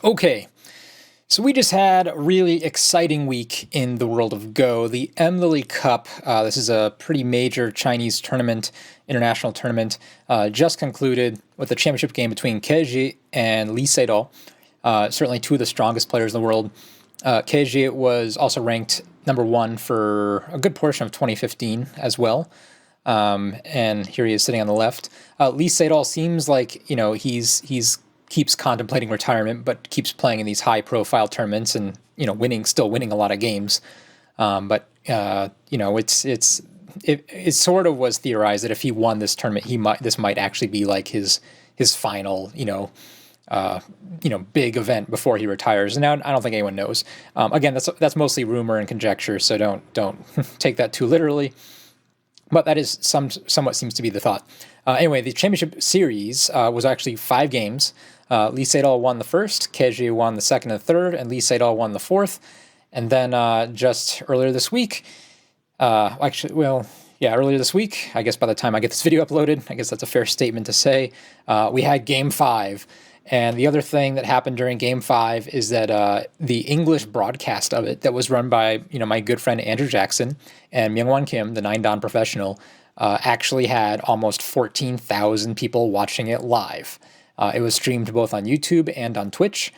Okay, so we just had a really exciting week in the world of Go. The MLily Cup, this is a pretty major Chinese tournament, international tournament, just concluded with a championship game between Keji and Lee Sedol, certainly two of the strongest players in the world. Keji was also ranked #1 for a good portion of 2015 as well. And here he is sitting on the left. Lee Sedol seems like, he's keeps contemplating retirement, but keeps playing in these high-profile tournaments and still winning a lot of games. It sort of was theorized that if he won this tournament, this might actually be like his final big event before he retires. And now I don't think anyone knows. Again, that's mostly rumor and conjecture, so don't take that too literally. But that is somewhat seems to be the thought. Anyway, the championship series was actually 5 games. Lee Sedol won the first, Keji won the second and third, and Lee Sedol won the fourth. And then just earlier this week, earlier this week, I guess by the time I get this video uploaded, I guess that's a fair statement to say, we had Game 5. And the other thing that happened during Game 5 is that the English broadcast of it that was run by, my good friend Andrew Jackson and Myungwon Kim, the 9-dan professional, actually had almost 14,000 people watching it live. It was streamed both on YouTube and on Twitch.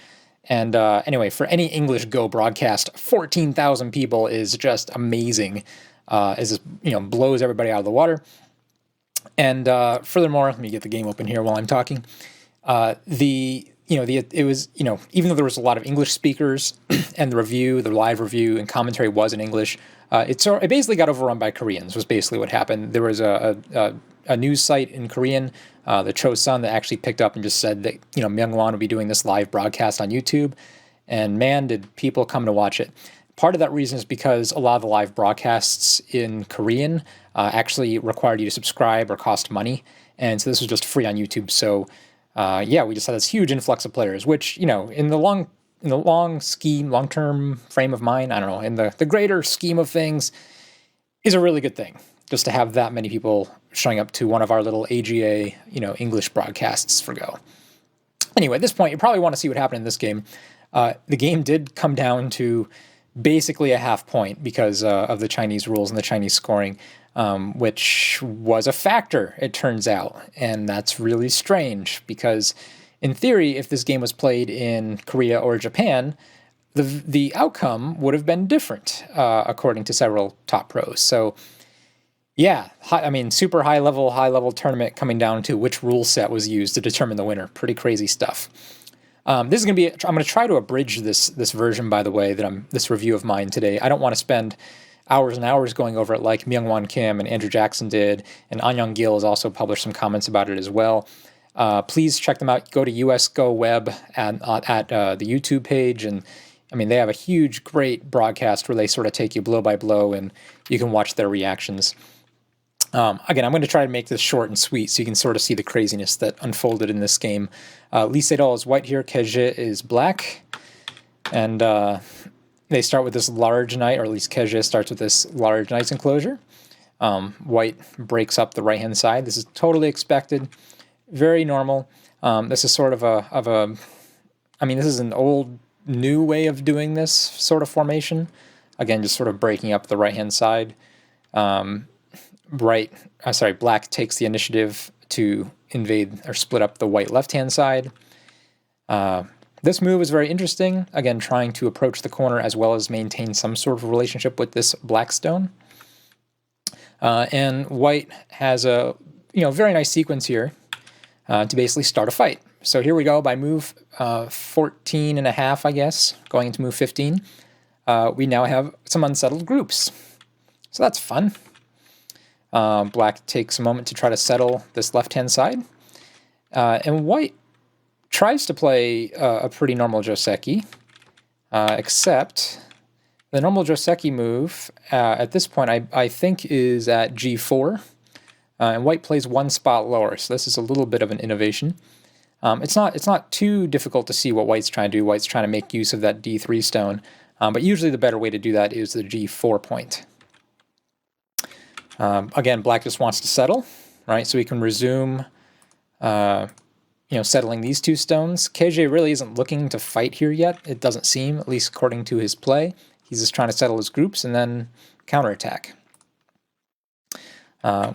And anyway, for any English Go broadcast, 14,000 people is just amazing. Blows everybody out of the water. And furthermore, let me get the game open here while I'm talking. It was, even though there was a lot of English speakers and the live review and commentary was in English, it basically got overrun by Koreans was basically what happened. There was a news site in Korean, the Chosun, that actually picked up and just said that, Myungwon would be doing this live broadcast on YouTube. And man, did people come to watch it. Part of that reason is because a lot of the live broadcasts in Korean actually required you to subscribe or cost money. And so this was just free on YouTube. So we just had this huge influx of players, which, in the long-term frame of mind, I don't know, in the greater scheme of things, is a really good thing. Just to have that many people showing up to one of our little AGA, English broadcasts for Go. Anyway, at this point, you probably want to see what happened in this game. The game did come down to basically a half point because of the Chinese rules and the Chinese scoring, which was a factor, it turns out. And that's really strange because, in theory, if this game was played in Korea or Japan, the outcome would have been different, according to several top pros. So, yeah, super high-level tournament coming down to which rule set was used to determine the winner. Pretty crazy stuff. This is going to be, I'm going to try to abridge this version, by the way, this review of mine today. I don't want to spend hours and hours going over it like Myungwon Kim and Andrew Jackson did, and Anyong Gil has also published some comments about it as well. Please check them out. Go to US Go Web at the YouTube page, and they have a huge, great broadcast where they sort of take you blow by blow, and you can watch their reactions. Again, I'm going to try to make this short and sweet so you can sort of see the craziness that unfolded in this game. Lee Sedol is white here, Keji is black, and they start with this large knight, or at least Keji starts with this large knight's enclosure. White breaks up the right-hand side. This is totally expected, very normal. This is sort of this is an old, new way of doing this sort of formation. Again, just sort of breaking up the right-hand side. Black takes the initiative to invade or split up the white left-hand side. This move is very interesting. Again, trying to approach the corner as well as maintain some sort of relationship with this black stone. And white has a very nice sequence here to basically start a fight. So here we go by move 14 and a half, I guess, going into move 15. We now have some unsettled groups. So that's fun. Black takes a moment to try to settle this left-hand side. And white tries to play a pretty normal Joseki, except the normal Joseki move at this point I think is at G4, and white plays one spot lower, so this is a little bit of an innovation. It's not too difficult to see what white's trying to do. White's trying to make use of that D3 stone, but usually the better way to do that is the G4 point. Again, black just wants to settle, right? So we can resume, settling these 2 stones. KJ really isn't looking to fight here yet. It doesn't seem, at least according to his play. He's just trying to settle his groups and then counterattack.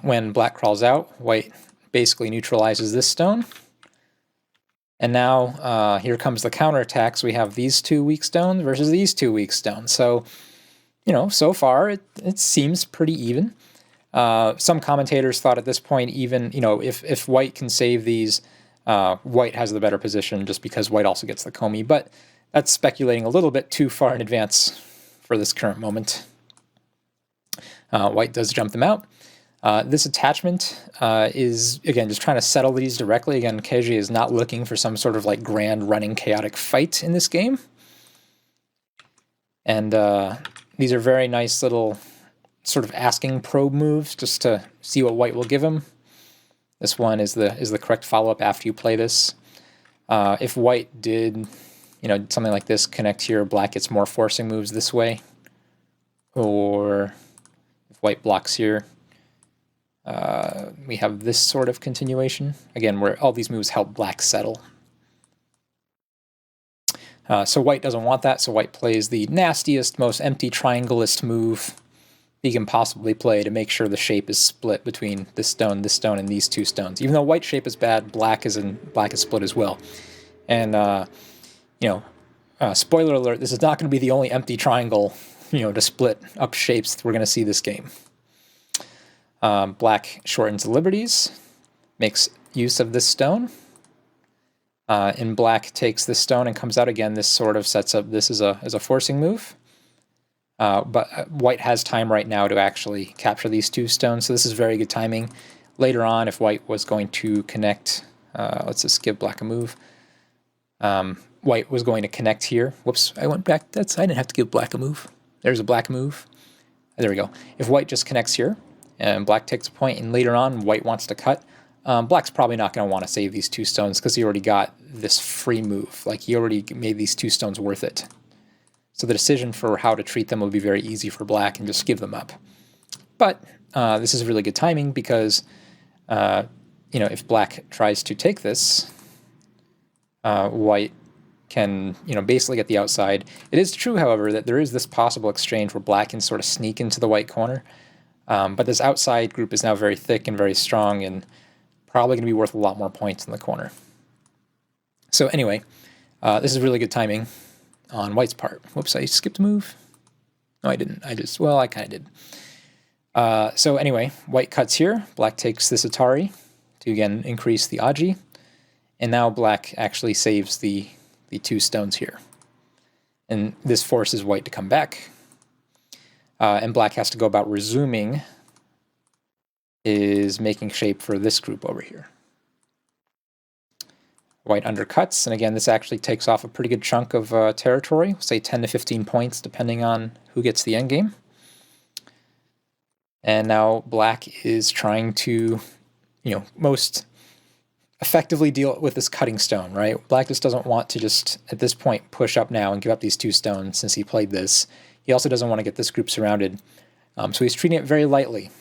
When black crawls out, white basically neutralizes this stone. And now here comes the counterattacks. We have these 2 weak stones versus these 2 weak stones. So, so far it seems pretty even. Some commentators thought at this point, even, if white can save these, white has the better position just because white also gets the Comey. But that's speculating a little bit too far in advance for this current moment. White does jump them out. This attachment is, again, just trying to settle these directly. Again, KJ is not looking for some sort of like grand running chaotic fight in this game. And these are very nice little sort of asking probe moves just to see what white will give him. This one is the correct follow-up after you play this. If white did, something like this, connect here, black gets more forcing moves this way. Or if white blocks here, we have this sort of continuation, again, where all these moves help black settle. So white doesn't want that, so white plays the nastiest, most empty triangleist move he can possibly play to make sure the shape is split between this stone, and these 2 stones. Even though white shape is bad, black is split as well. And, spoiler alert, this is not going to be the only empty triangle, to split up shapes we're going to see this game. Black shortens the liberties, makes use of this stone. And black takes this stone and comes out again. This sort of sets up this as a forcing move. But white has time right now to actually capture these 2 stones, so this is very good timing. Later on, if white was going to connect, let's just give black a move. White was going to connect here. Whoops, I went back. I didn't have to give black a move. There's a black move. There we go. If white just connects here, and black takes a point, and later on white wants to cut, black's probably not going to want to save these 2 stones because he already got this free move. Like, he already made these 2 stones worth it. So the decision for how to treat them will be very easy for black and just give them up. But this is really good timing because, if black tries to take this, white can, basically get the outside. It is true, however, that there is this possible exchange where black can sort of sneak into the white corner. But this outside group is now very thick and very strong and probably going to be worth a lot more points in the corner. So anyway, this is really good timing on white's part. Whoops, I skipped a move. No, I didn't. I kind of did. So anyway, white cuts here. Black takes this Atari to, again, increase the Aji. And now black actually saves the 2 stones here. And this forces white to come back. And black has to go about resuming is making shape for this group over here. White undercuts, and again, this actually takes off a pretty good chunk of territory, say 10 to 15 points, depending on who gets the endgame. And now black is trying to, most effectively deal with this cutting stone, right? Black just doesn't want to just, at this point, push up now and give up these 2 stones since he played this. He also doesn't want to get this group surrounded. So he's treating it very lightly.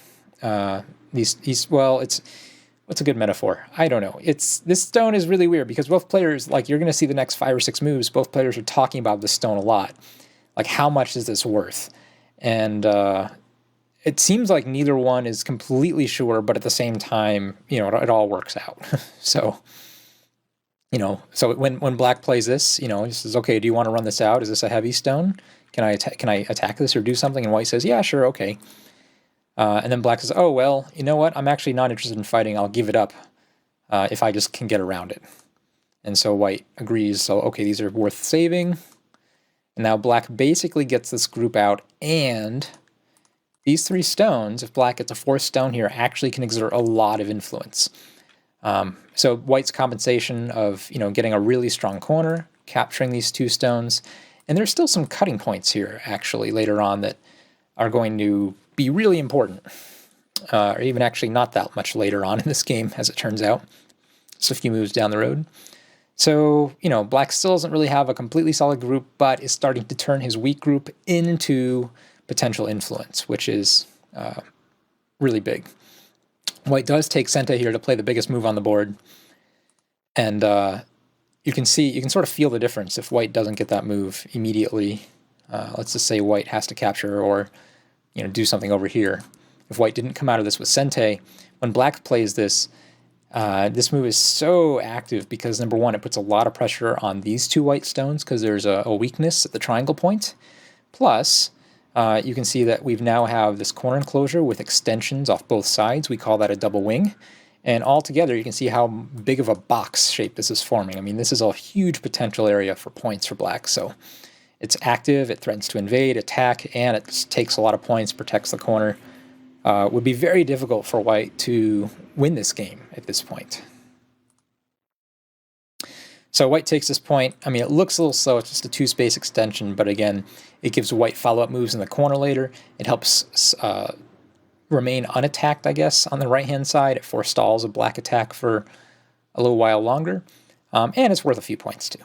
What's a good metaphor? I don't know. This stone is really weird because both players, like, you're going to see the next 5 or 6 moves, both players are talking about this stone a lot. Like, how much is this worth? And it seems like neither one is completely sure, but at the same time, it all works out. So when black plays this, he says, okay, do you want to run this out? Is this a heavy stone? Can I attack this or do something? And white says, yeah, sure, okay. And then black says, oh, well, you know what? I'm actually not interested in fighting. I'll give it up if I just can get around it. And so white agrees. So, okay, these are worth saving. And now black basically gets this group out. And these 3 stones, if black gets a 4th stone here, actually can exert a lot of influence. So white's compensation of, getting a really strong corner, capturing these 2 stones. And there's still some cutting points here, actually, later on that are going to be really important, or even actually not that much later on in this game, as it turns out. Just a few moves down the road. So, black still doesn't really have a completely solid group, but is starting to turn his weak group into potential influence, which is really big. White does take Senta here to play the biggest move on the board. And you can sort of feel the difference if white doesn't get that move immediately. Let's just say white has to capture or do something over here. If white didn't come out of this with Sente, when black plays this, this move is so active because, number one, it puts a lot of pressure on these two white stones because there's a weakness at the triangle point. Plus, you can see that we've now have this corner enclosure with extensions off both sides. We call that a double wing. And all together, you can see how big of a box shape this is forming. I mean, this is a huge potential area for points for black. So it's active, it threatens to invade, attack, and it takes a lot of points, protects the corner. Would be very difficult for white to win this game at this point. So white takes this point. I mean, it looks a little slow. It's just a two-space extension, but again, it gives white follow-up moves in the corner later. It helps remain unattacked, I guess, on the right-hand side. It forestalls a black attack for a little while longer, and it's worth a few points too.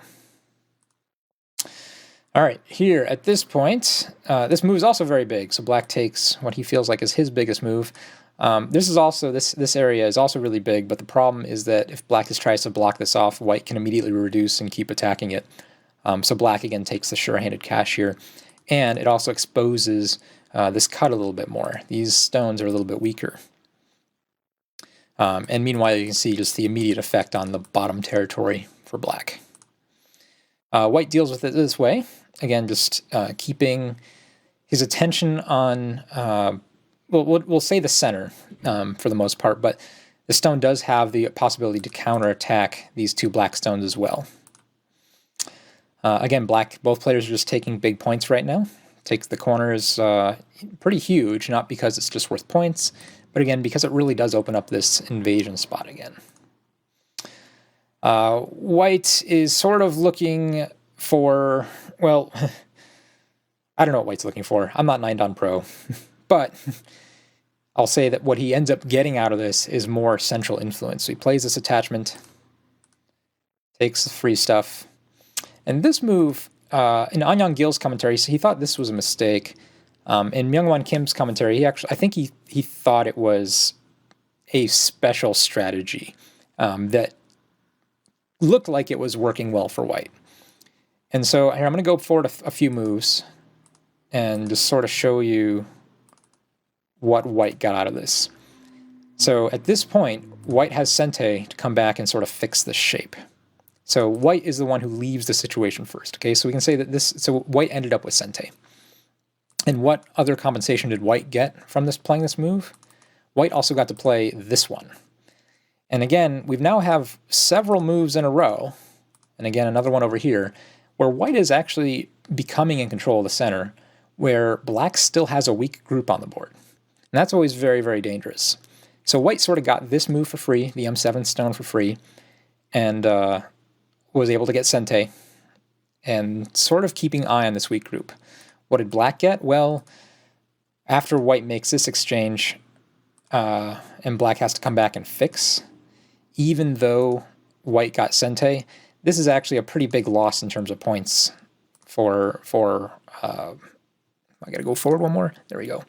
All right, here at this point, this move is also very big, so black takes what he feels like is his biggest move. This area is also really big, but the problem is that if black just tries to block this off, white can immediately reduce and keep attacking it. So black again takes the sure-handed cash here, and it also exposes this cut a little bit more. These stones are a little bit weaker. And meanwhile, you can see just the immediate effect on the bottom territory for black. White deals with it this way. Again, just keeping his attention on, we'll say the center for the most part, but the stone does have the possibility to counterattack these two black stones as well. Again, both players are just taking big points right now. Takes the corners pretty huge, not because it's just worth points, but again, because it really does open up this invasion spot again. White is sort of looking for, well, I don't know what white's looking for. I'm not 9-Dan Pro, but I'll say that what he ends up getting out of this is more central influence. So he plays this attachment, takes the free stuff, and this move, in Anyang Gil's commentary, so he thought this was a mistake. In Myungwon Kim's commentary, I think he thought it was a special strategy that looked like it was working well for white. And so here I'm going to go forward a few moves and just sort of show you what white got out of this. So at this point, white has Sente to come back and sort of fix this shape. So white is the one who leaves the situation first. Okay, so we can say that so white ended up with Sente. And what other compensation did white get from playing this move? White also got to play this one. And again, we now have several moves in a row, and again, another one over here, where white is actually becoming in control of the center, where black still has a weak group on the board. And that's always very, very dangerous. So white sort of got this move for free, the M7 stone for free, and was able to get Sente, and sort of keeping eye on this weak group. What did black get? Well, after white makes this exchange, and black has to come back and fix, even though white got Sente, this is actually a pretty big loss in terms of points for I gotta go forward one more. There we go.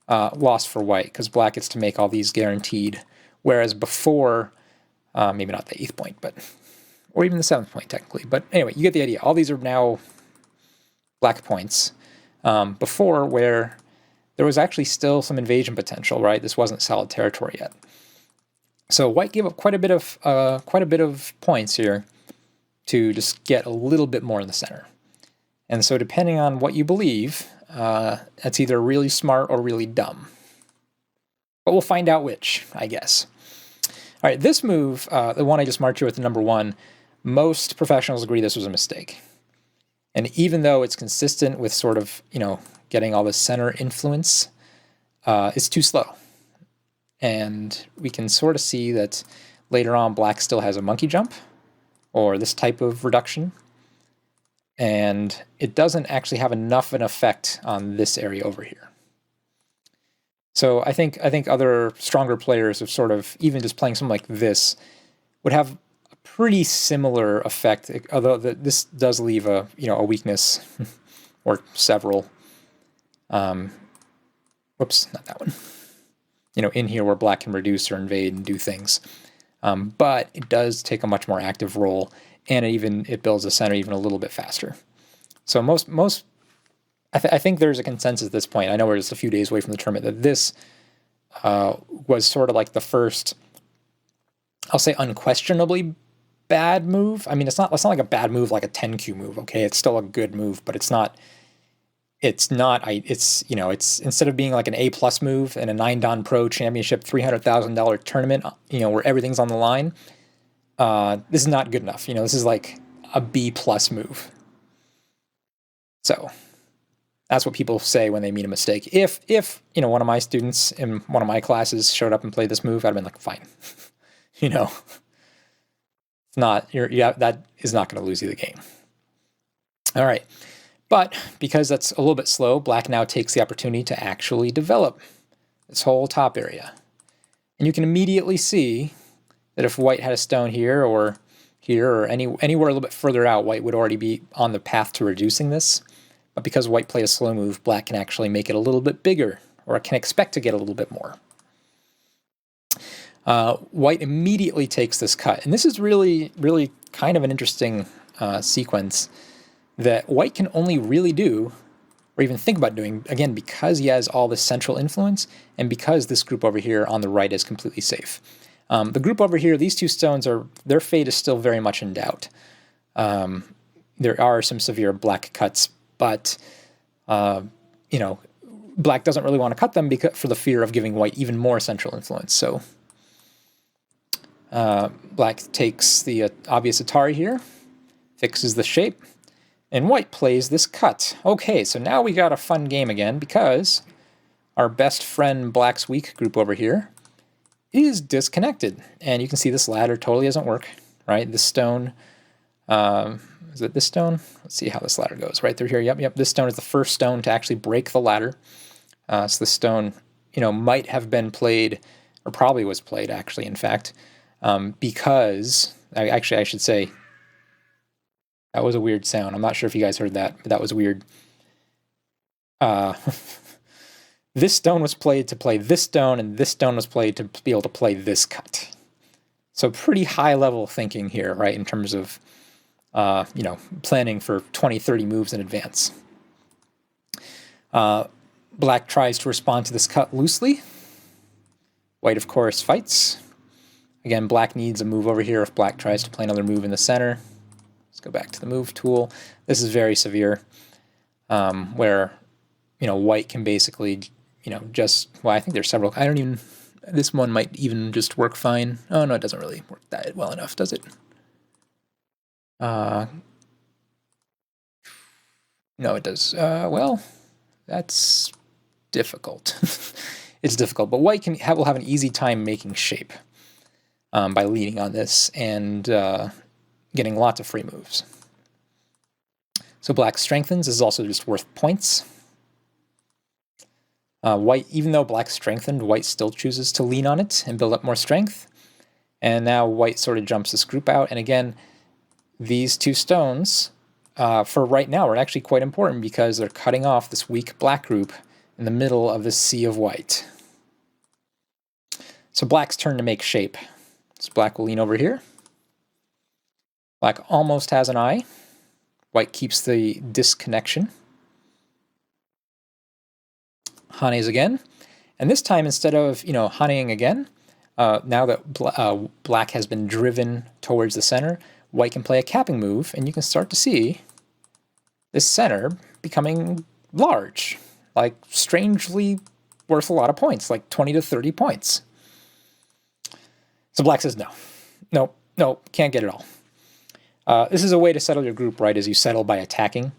Loss for white, because black gets to make all these guaranteed, whereas before, maybe not the 8th point, or even the 7th point technically. But anyway, you get the idea. All these are now black points. Before, where there was actually still some invasion potential, right? This wasn't solid territory yet. So white gave up quite a bit of points here to just get a little bit more in the center. And so depending on what you believe, that's either really smart or really dumb. But we'll find out which, I guess. All right, this move, the one I just marked here with the number 1, most professionals agree this was a mistake. And even though it's consistent with sort of, getting all this center influence, it's too slow. And we can sort of see that later on black still has a monkey jump, or this type of reduction. And it doesn't actually have enough of an effect on this area over here. So I think other stronger players of sort of, even just playing something like this, would have a pretty similar effect, although this does leave a weakness, or several. Whoops, not that one. In here where black can reduce or invade and do things. but it does take a much more active role, and it builds the center even a little bit faster. So I think there's a consensus at this point. I know we're just a few days away from the tournament, that this was sort of like the first, I'll say, unquestionably bad move. I mean, it's not like a bad move like a 10Q move. Okay, it's still a good move, but it's not. It's instead of being like an A+ move in a 9-Dan Pro Championship $300,000 tournament, where everything's on the line. This is not good enough. This is like a B+ move. So that's what people say when they mean a mistake. If one of my students in one of my classes showed up and played this move, I'd have been like, fine. It's not, that is not going to lose you the game. All right. But because that's a little bit slow, black now takes the opportunity to actually develop this whole top area. And you can immediately see that if white had a stone here or anywhere a little bit further out, white would already be on the path to reducing this. But because white played a slow move, black can actually make it a little bit bigger, or can expect to get a little bit more. White immediately takes this cut. And this is really, really kind of an interesting sequence that white can only really do, or even think about doing, again, because he has all this central influence, and because this group over here on the right is completely safe. The group over here, these two stones, their fate is still very much in doubt. There are some severe black cuts, but black doesn't really want to cut them for the fear of giving white even more central influence. So black takes the obvious Atari here, fixes the shape, and white plays this cut. Okay, so now we got a fun game again, because our best friend black's weak group over here is disconnected. And you can see this ladder totally doesn't work, right? This stone, is it this stone? Let's see how this ladder goes. Right through here, yep, this stone is the first stone to actually break the ladder. So this stone, might have been played, or probably was played, actually, in fact, because, I should say, that was a weird sound. I'm not sure if you guys heard that, but that was weird. This stone was played to play this stone, and this stone was played to be able to play this cut. So pretty high-level thinking here, right, in terms of, planning for 20, 30 moves in advance. Black tries to respond to this cut loosely. White, of course, fights. Again, black needs a move over here if black tries to play another move in the center. Let's go back to the move tool. This is very severe, where, white can basically, I think there's several. This one might even just work fine. Oh, no, it doesn't really work that well enough, does it? No, it does. Well, that's difficult. It's difficult, but white will have an easy time making shape by leading on this and getting lots of free moves. So black strengthens. This is also just worth points. White, even though black strengthened, white still chooses to lean on it and build up more strength. And now white sort of jumps this group out. And again, these two stones, for right now, are actually quite important because they're cutting off this weak black group in the middle of this sea of white. So black's turn to make shape. So black will lean over here. Black almost has an eye. White keeps the disconnection. Hanes again. And this time, instead of, honeying again, now that black has been driven towards the center, white can play a capping move, and you can start to see this center becoming large, like strangely worth a lot of points, like 20 to 30 points. So black says no, can't get it all. This is a way to settle your group, right, as you settle by attacking.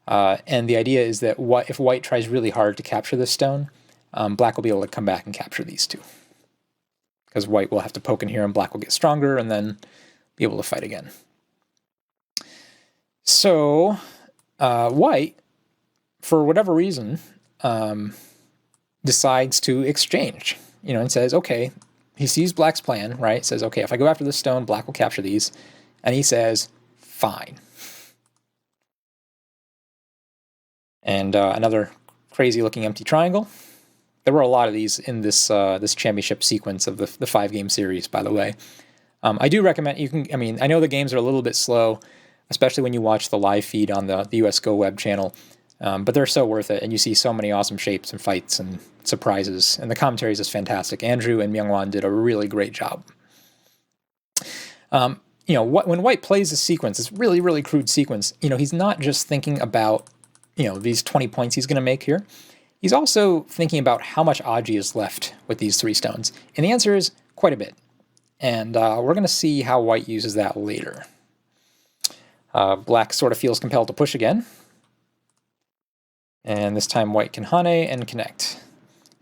And the idea is that if white tries really hard to capture this stone, black will be able to come back and capture these two. Because white will have to poke in here and black will get stronger and then be able to fight again. So white, for whatever reason, decides to exchange, and says, okay, he sees black's plan, right? Says, okay, if I go after this stone, black will capture these. And he says, fine. And another crazy-looking empty triangle. There were a lot of these in this this championship sequence of the 5-game series, by the way. I do recommend, I know the games are a little bit slow, especially when you watch the live feed on the US Go web channel, but they're so worth it, and you see so many awesome shapes and fights and surprises, and the commentary is just fantastic. Andrew and Myungwon did a really great job. When White plays a sequence, this really, really crude sequence, he's not just thinking about, these 20 points he's going to make here. He's also thinking about how much Aji is left with these 3 stones. And the answer is quite a bit. And we're going to see how White uses that later. Black sort of feels compelled to push again. And this time White can Hane and connect.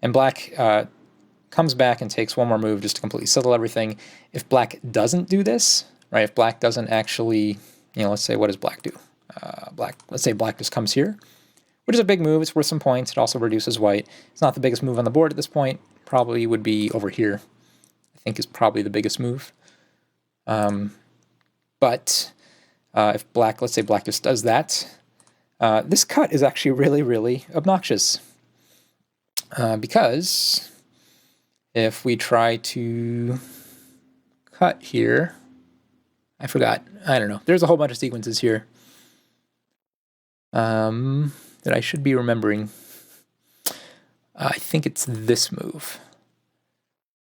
And Black comes back and takes one more move just to completely settle everything. If Black doesn't do this, right, if Black doesn't actually, let's say, what does Black do? Let's say Black just comes here, which is a big move. It's worth some points. It also reduces White. It's not the biggest move on the board at this point. Probably would be over here, I think is probably the biggest move. But if Black, let's say Black just does that, this cut is actually really, really obnoxious. Because if we try to cut here, I forgot. I don't know. There's a whole bunch of sequences here that I should be remembering. I think it's this move.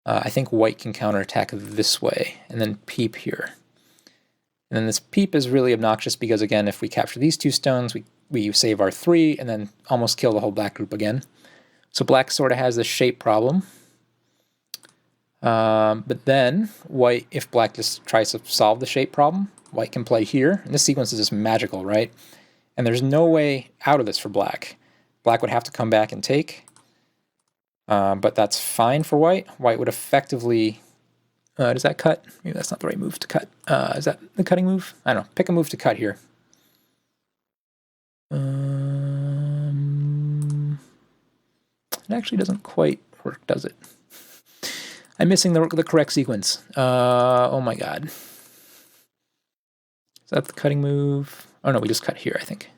I think White can counterattack this way and then peep here. And then this peep is really obnoxious because, again, if we capture these 2 stones, we save our 3 and then almost kill the whole Black group again. So Black sort of has this shape problem. But then White, if Black just tries to solve the shape problem, White can play here. And this sequence is just magical, right? And there's no way out of this for Black. Black would have to come back and take. But that's fine for White. White would effectively... does that cut? Maybe that's not the right move to cut. Is that the cutting move? I don't know. Pick a move to cut here. It actually doesn't quite work, does it? I'm missing the correct sequence. Oh my god. Is that the cutting move? Oh no, we just cut here, I think.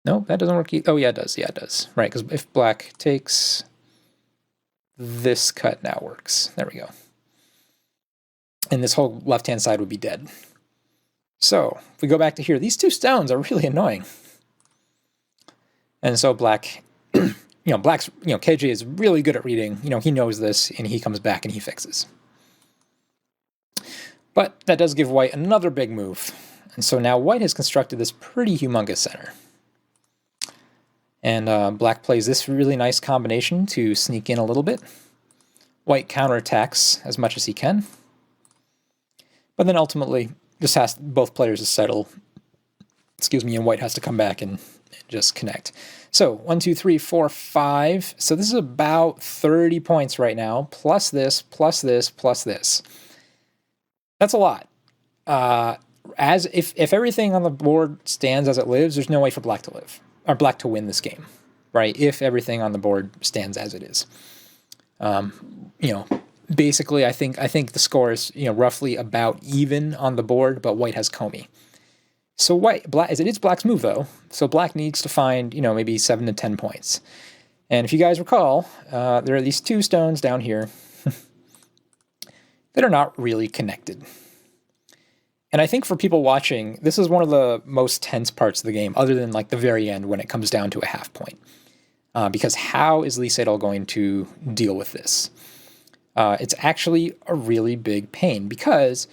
No, that doesn't work either. Oh yeah, it does. Yeah, it does. Right, because if Black takes... this cut now works. There we go. And this whole left-hand side would be dead. So, if we go back to here, these 2 stones are really annoying. And so Black... Black's, KJ is really good at reading. He knows this, and he comes back and he fixes. But that does give White another big move. And so now White has constructed this pretty humongous center. And Black plays this really nice combination to sneak in a little bit. White counterattacks as much as he can. But then ultimately just has both players to settle. And White has to come back and just connect. So 1, 2, 3, 4, 5. So this is about 30 points right now, plus this, plus this, plus this. That's a lot. If everything on the board stands as it lives, there's no way for Black to live, or Black to win this game, right? If everything on the board stands as it is. Basically, I think the score is roughly about even on the board, but White has Comey. So it is Black's move, though. So Black needs to find, maybe 7 to 10 points. And if you guys recall, there are these 2 stones down here that are not really connected. And I think for people watching, this is one of the most tense parts of the game, other than like the very end when it comes down to a half point. Because how is Lee Sedol going to deal with this? It's actually a really big pain because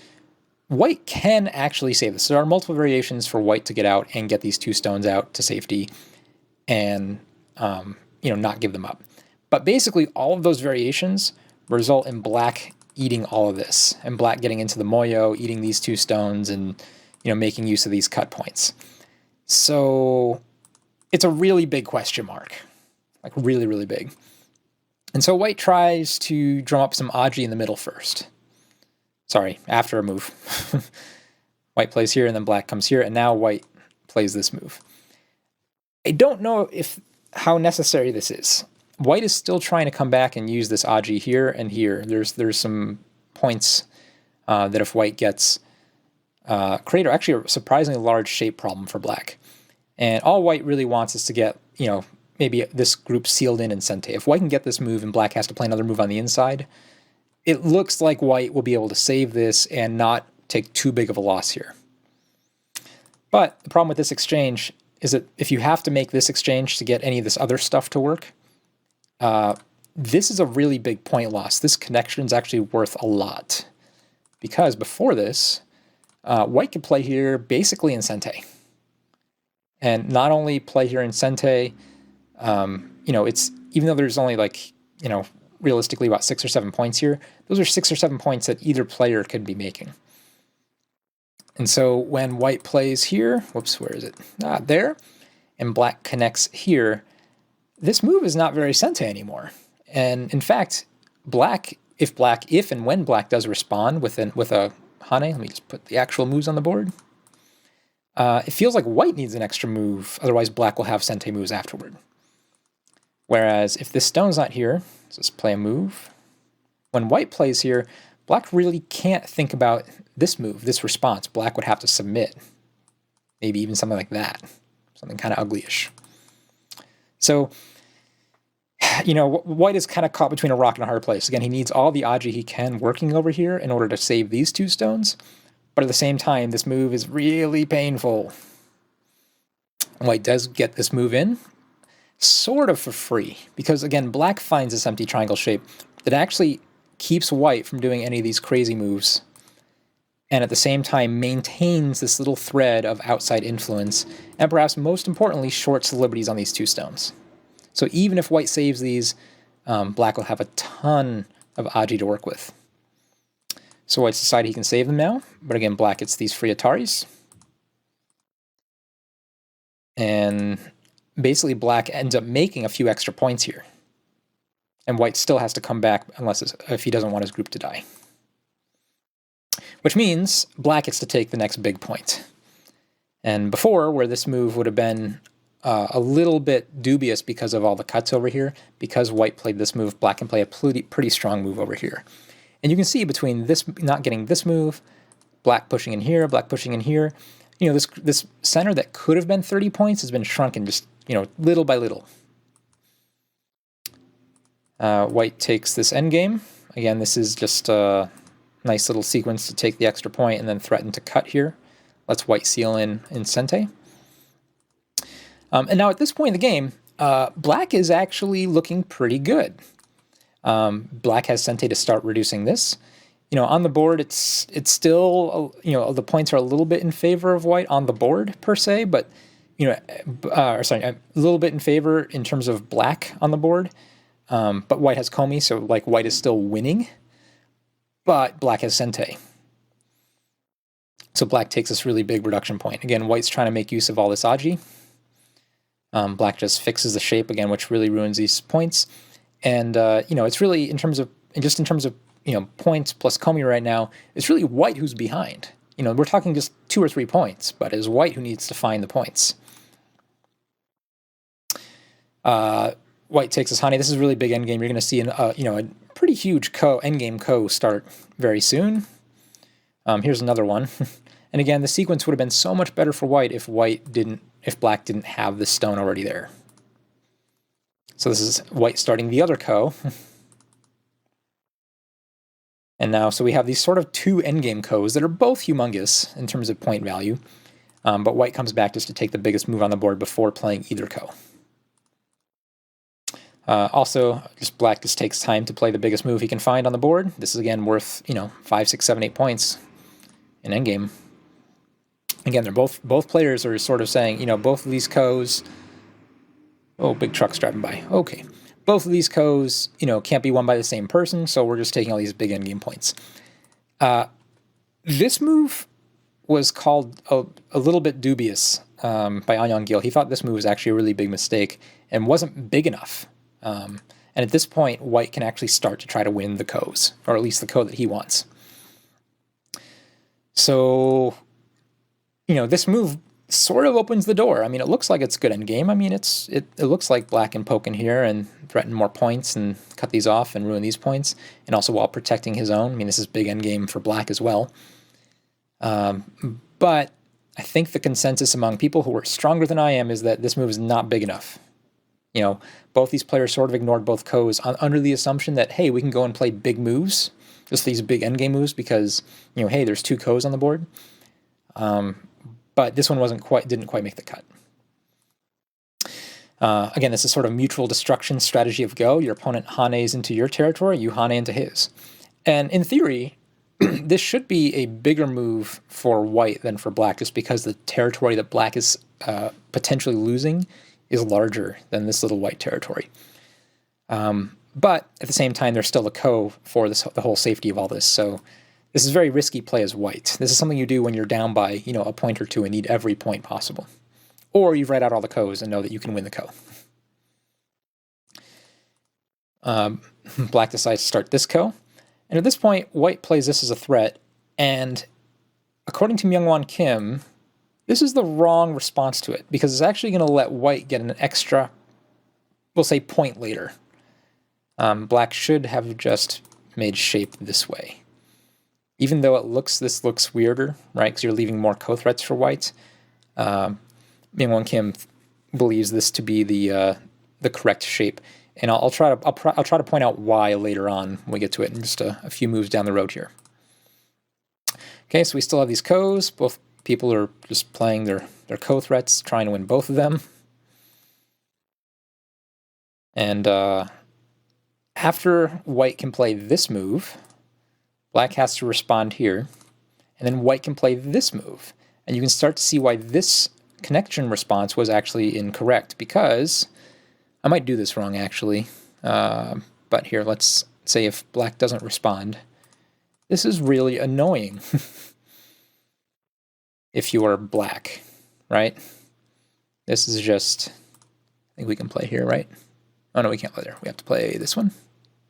White can actually save this. There are multiple variations for White to get out and get these 2 stones out to safety and, not give them up. But basically all of those variations result in Black eating all of this and Black getting into the Moyo, eating these 2 stones and, making use of these cut points. So it's a really big question mark, like really, really big. And so White tries to drum up some Aji in the middle first. Sorry, after a move. White plays here, and then Black comes here, and now White plays this move. I don't know how necessary this is. White is still trying to come back and use this Aji here and here. There's some points that if White gets create actually a surprisingly large shape problem for Black. And all White really wants is to get, maybe this group sealed in Sente. If White can get this move and Black has to play another move on the inside, it looks like white will be able to save this and not take too big of a loss here. But the problem with this exchange is that if you have to make this exchange to get any of this other stuff to work, this is a really big point loss. This connection is actually worth a lot. Because before this, white could play here basically in Sente. And not only play here in Sente, it's, even though there's only like, realistically about 6 or 7 points here, those are 6 or 7 points that either player could be making. And so when white plays here, whoops, where is it? There, and black connects here, this move is not very Sente anymore. And in fact, if and when black does respond with a Hane, let me just put the actual moves on the board. It feels like white needs an extra move, otherwise black will have Sente moves afterward. Whereas if this stone's not here, let's play a move. When white plays here, black really can't think about this move, this response. Black would have to submit. Maybe even something like that. Something kind of uglyish. So, white is kind of caught between a rock and a hard place. Again, he needs all the Aji he can working over here in order to save these 2 stones. But at the same time, this move is really painful. White does get this move in, sort of for free. Because again, black finds this empty triangle shape that actually keeps white from doing any of these crazy moves, and at the same time maintains this little thread of outside influence, and perhaps most importantly, shorts the liberties on these 2 stones. So even if white saves these, black will have a ton of Aji to work with. So white's decided he can save them now, but again, black gets these free Ataris. And basically black ends up making a few extra points here. And white still has to come back if he doesn't want his group to die. Which means black gets to take the next big point. And before, where this move would have been a little bit dubious because of all the cuts over here, because white played this move, black can play a pretty strong move over here. And you can see between this not getting this move, black pushing in here, black pushing in here, this center that could have been 30 points has been shrunken just, little by little. White takes this endgame. Again, this is just a nice little sequence to take the extra point and then threaten to cut here. Lets white seal in Sente. And now at this point in the game, black is actually looking pretty good. Black has Sente to start reducing this. On the board, it's still, the points are a little bit in favor of white on the board per se, but, a little bit in favor in terms of black on the board. But white has Komi, so like white is still winning, but black has Sente. So black takes this really big reduction point. Again, white's trying to make use of all this Aji. Black just fixes the shape again, which really ruins these points. And, it's really in terms of points plus Komi right now, it's really white who's behind. We're talking just 2 or 3 points, but it's white who needs to find the points. White takes his Hane. This is a really big endgame. You're going to see a pretty huge endgame start very soon. Here's another one. And again, the sequence would have been so much better for white if black didn't have this stone already there. So this is white starting the other And now, so we have these sort of 2 endgame that are both humongous in terms of point value. But white comes back just to take the biggest move on the board before playing either Also, black just takes time to play the biggest move he can find on the board. This is again worth, 5, 6, 7, 8 points in endgame. Again, they're both players are sort of saying, both of these oh, big truck's driving by. Okay. Both of these can't be won by the same person, so we're just taking all these big endgame points. This move was called a little bit dubious by Anyang Gil. He thought this move was actually a really big mistake and wasn't big enough. And at this point, white can actually start to try to win the Ko's, or at least the Ko that he wants. So, this move sort of opens the door. I mean, it looks like it's good endgame. I mean, it looks like black can poke in here and threaten more points and cut these off and ruin these points, and also while protecting his own. I mean, this is big endgame for black as well. But I think the consensus among people who are stronger than I am is that this move is not big enough. Both these players sort of ignored both ko's under the assumption that, hey, we can go and play big moves, just these big endgame moves, because, hey, there's 2 ko's on the board. But this one didn't quite make the cut. Again, this is sort of mutual destruction strategy of Go. Your opponent hanes into your territory, you hane into his. And in theory, this should be a bigger move for white than for black, just because the territory that black is potentially losing is larger than this little white territory. But at the same time, there's still a ko for the whole safety of all this. So this is very risky play as white. This is something you do when you're down by a point or two and need every point possible. Or you've read out all the ko's and know that you can win the ko. Black decides to start this ko. And at this point, white plays this as a threat. And according to Myungwon Kim, this is the wrong response to it, because it's actually going to let white get an extra, we'll say, point later. Black should have just made shape this way. Even though this looks weirder, right? Because you're leaving more co-threats for white. Myungwon Kim believes this to be the correct shape, and I'll try to point out why later on when we get to it in just a few moves down the road here. Okay, so we still have these ko's. Both people are just playing their co-threats, trying to win both of them. And after white can play this move, black has to respond here, and then white can play this move. And you can start to see why this connection response was actually incorrect, because I might do this wrong actually, but here, let's say if black doesn't respond. This is really annoying if you are black, right? This is just, I think we can play here, right? Oh no, we can't play there. We have to play this one.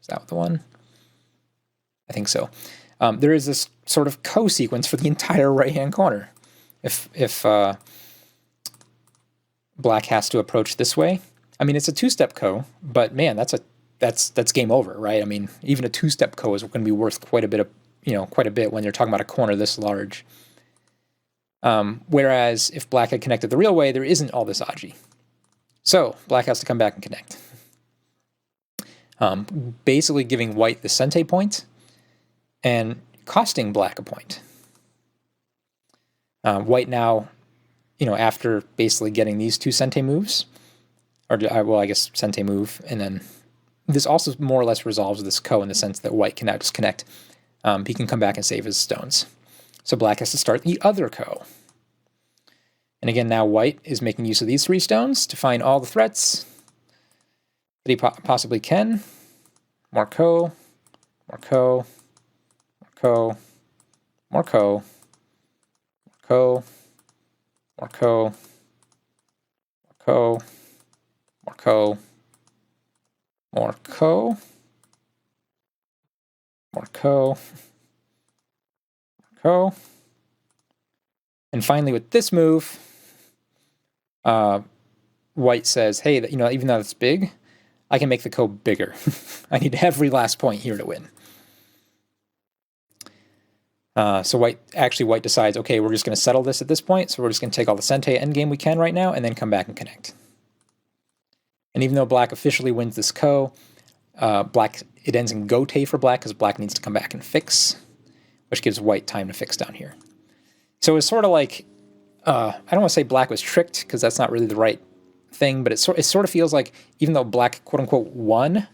Is that the one? I think so. There is this sort of co-sequence for the entire right-hand corner. If black has to approach this way, I mean, it's a 2-step ko, but man, that's game over, right? I mean, even a 2-step ko is going to be worth quite a bit when you're talking about a corner this large. Whereas if black had connected the real way, there isn't all this aji. So black has to come back and connect. Basically giving white the sente point and costing black a point. White now, after basically getting these 2 sente moves, or well, I guess sente move, and then this also more or less resolves this ko in the sense that white can now just connect. He can come back and save his stones. So black has to start the other ko. And again, now white is making use of these 3 stones to find all the threats that he possibly can. More ko, more ko, more ko, more ko, more ko, more ko, more ko, more ko, more ko, more ko, more ko. And finally with this move, white says, hey, even though it's big, I can make the ko bigger. I need every last point here to win. So white decides, okay, we're just going to settle this at this point, so we're just going to take all the sente endgame we can right now, and then come back and connect. And even though black officially wins this ko, it ends in gote for black, because black needs to come back and fix, which gives white time to fix down here. So it's sort of like, I don't want to say black was tricked, because that's not really the right thing, but it sort of feels like even though black, quote-unquote, won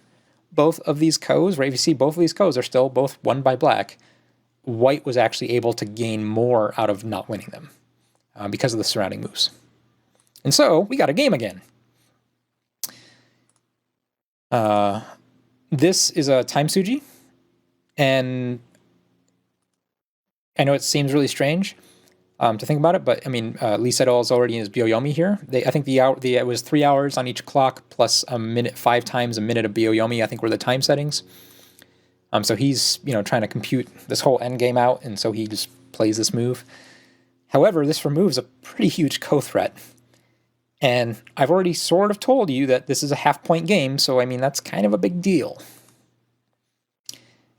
both of these ko's, right? If you see both of these ko's are still both won by black, white was actually able to gain more out of not winning them because of the surrounding moves. And so we got a game again. This is a time suji, and I know it seems really strange to think about it, but I mean, Lee Sedol is already in his Byoyomi here. I think it was 3 hours on each clock plus a minute, 5 times a minute of Byoyomi, I think were the time settings. So he's trying to compute this whole endgame out, and so he just plays this move. However, this removes a pretty huge co-threat. And I've already sort of told you that this is a half-point game, so I mean that's kind of a big deal.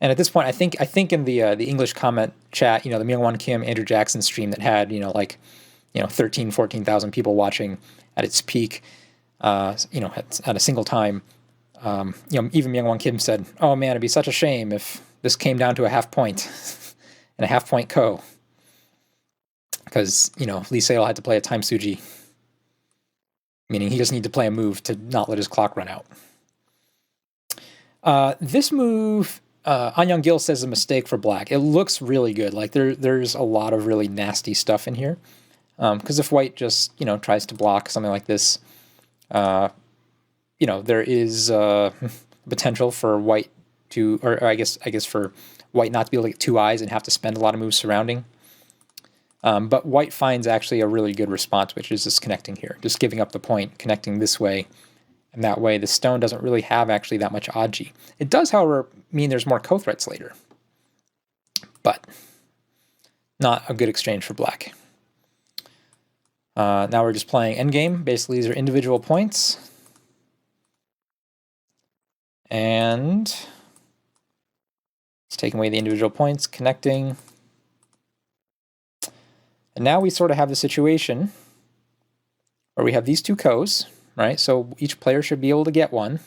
And at this point, I think in the English comment chat, the Myungwon Kim, Andrew Jackson stream that had 13,000, 14,000 people watching at its peak, at a single time. Even Myung-Won Kim said, "Oh man, it'd be such a shame if this came down to a half point and a half point ko, because Lee Sedol had to play a time Suji, meaning he just needed to play a move to not let his clock run out." This move, An Young-gil says, is a mistake for black. It looks really good. Like there's a lot of really nasty stuff in here. Because if white just tries to block something like this, there is potential for white to, or I guess for white not to be able to get two eyes and have to spend a lot of moves surrounding. But white finds actually a really good response, which is just connecting here, just giving up the point, connecting this way, and that way the stone doesn't really have actually that much Aji. It does, however, mean there's more ko-threats later, but not a good exchange for black. Now we're just playing endgame. Basically, these are individual points. And it's taking away the individual points, connecting. And now we sort of have the situation where we have these two ko's, right? So each player should be able to get one.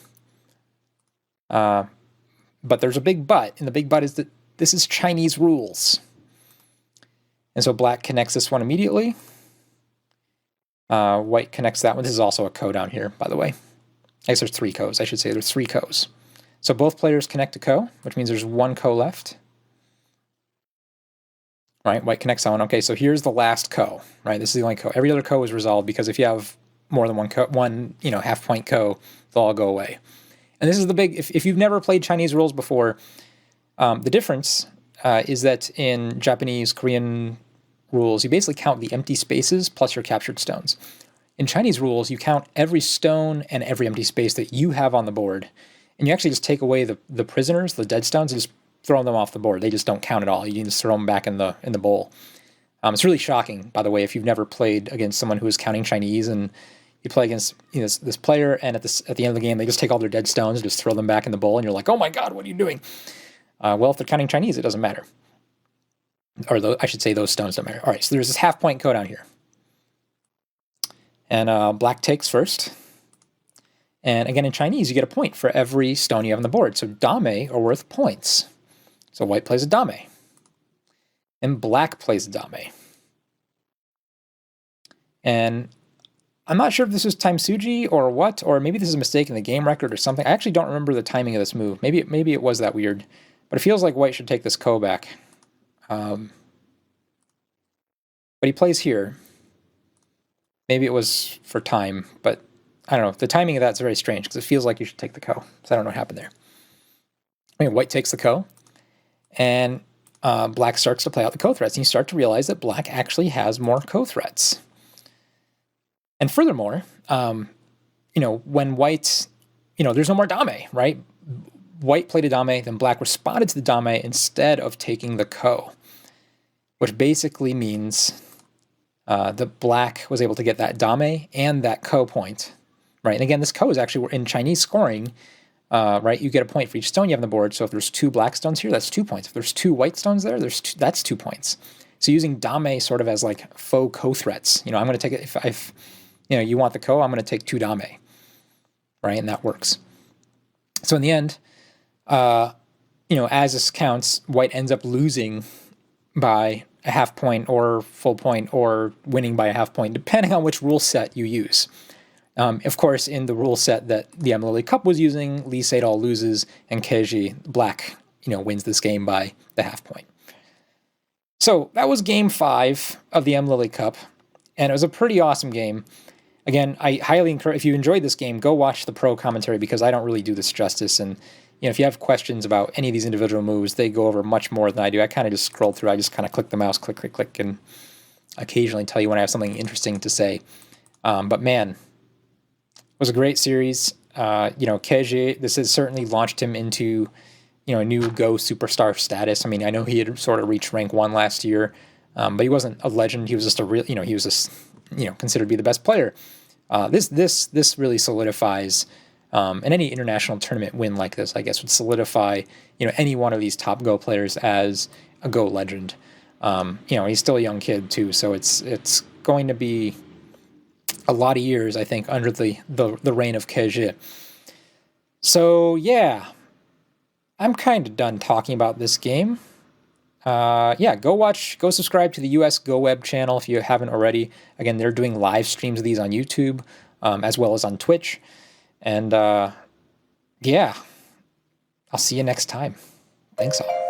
But there's a big but, and the big but is that this is Chinese rules. And so black connects this one immediately. White connects that one. This is also a ko down here, by the way. I guess there's three ko's. I should say there's three ko's. So both players connect a ko, which means there's one ko left. Right, white connects that one. Okay, so here's the last ko, right? This is the only ko. Every other ko is resolved because if you have more than one half point ko, they'll all go away. And this is the big, if you've never played Chinese rules before, the difference is that in Japanese, Korean rules, you basically count the empty spaces plus your captured stones. In Chinese rules, you count every stone and every empty space that you have on the board, and you actually just take away the prisoners, the dead stones, and just throw them off the board. They just don't count at all. You can just throw them back in the bowl. It's really shocking, by the way, if you've never played against someone who is counting Chinese, and you play against this player, and at the end of the game, they just take all their dead stones and just throw them back in the bowl, and you're like, oh my god, what are you doing? Well, if they're counting Chinese, it doesn't matter. Or I should say those stones don't matter. All right, so there's this half point ko down here. And black takes first. And again, in Chinese, you get a point for every stone you have on the board. So dame are worth points. So white plays a dame. And black plays a dame. And I'm not sure if this was time Suji or what, or maybe this is a mistake in the game record or something. I actually don't remember the timing of this move. Maybe it was that weird. But it feels like white should take this ko back. But he plays here. Maybe it was for time, but I don't know. The timing of that's very strange because it feels like you should take the ko. So I don't know what happened there. Anyway, white takes the ko, and black starts to play out the ko threats, and you start to realize that black actually has more ko threats. And furthermore, when white, there's no more dame, right? White played a dame, then black responded to the dame instead of taking the ko, which basically means that black was able to get that dame and that ko point, right? And again, this ko is actually in Chinese scoring, right? You get a point for each stone you have on the board. So if there's two black stones here, that's 2 points. If there's two white stones there, that's 2 points. So using dame sort of as like faux ko threats. I'm going to take it if you want the ko, I'm going to take 2 dame, right? And that works. So in the end, as this counts, white ends up losing by a half point or full point or winning by a half point, depending on which rule set you use. Of course, in the rule set that the MLily Cup was using, Lee Sedol loses and Keiji, black, wins this game by the half point. So that was game 5 of the MLily Cup, and it was a pretty awesome game. Again, I highly encourage, if you enjoyed this game, go watch the pro commentary because I don't really do this justice. And if you have questions about any of these individual moves, they go over much more than I do. I kind of just scroll through. I just kind of click the mouse, click, click, click, and occasionally tell you when I have something interesting to say. But man, it was a great series. Keiji, this has certainly launched him into, a new Go superstar status. I mean, I know he had sort of reached rank 1 last year, but he wasn't a legend. He was just a real, he was just, considered to be the best player. This really solidifies. And any international tournament win like this, I guess, would solidify, any one of these top Go players as a Go legend. He's still a young kid too, so it's going to be, a lot of years, I think, under the reign of Keiji. So yeah, I'm kind of done talking about this game. Yeah, go subscribe to the US Go Web channel if you haven't already. Again, they're doing live streams of these on YouTube, as well as on Twitch. And yeah, I'll see you next time. Thanks all.